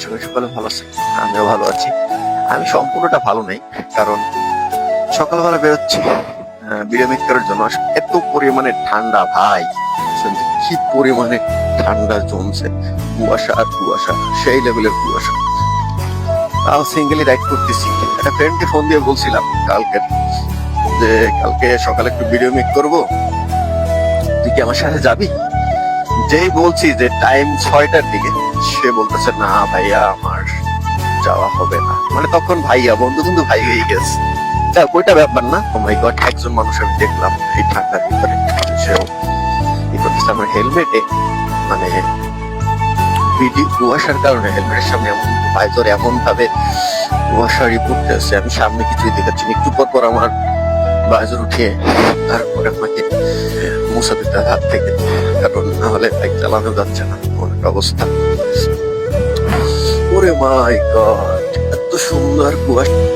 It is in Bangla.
সকাল সকালে ভালো আছি, আমিও ভালো আছি। আমি সম্পূর্ণটা ভালো নেই, কারণ সকালবেলা বেরোচ্ছি ভিডিও মেক করার জন্য। এত পরিমাণে ঠান্ডা ভাই, কি পরিমাণে ঠান্ডা জমছে, কুয়াশা আর কুয়াশা, সেই লেভেলের কুয়াশা। তাও সিঙ্গেলি রাইড করতেছি। একটা ফ্রেন্ডকে ফোন দিয়ে বলছিলাম কালকে যে কালকে সকালে একটু ভিডিও মেক করবো, তুই কি আমার সাথে যাবি? যেই বলছি যে টাইম 6টার দিকে, সে বলতেছে না ভাইয়া আমার যাওয়া হবে না। মানে তখন ভাইয়া বন্ধু কিন্তু ভাই হয়ে গেছে। যাক, ওইটা ব্যাপার না। ও মাই গড, একজন মানুষ আমি দেখলাম এই ঠান্ডার ভিতরে, সেও কি করতেছে আমার হেলমেটে, মানে কুয়াশার কারণে হেলমেটের সামনে এমন ভাইজর এমন ভাবে কুয়াশারি পড়তেছে, আমি সামনে কিছুই দেখাচ্ছি না। একটু পর পর আমার ভাইজর উঠিয়ে তারপরে আমাকে মুছা দিতে হবে হাত থেকে, কারণ না হলে বাইক চালানো যাচ্ছে না, অনেক অবস্থা। ওরে মাই গড, এত সুন্দর কুয়াশা।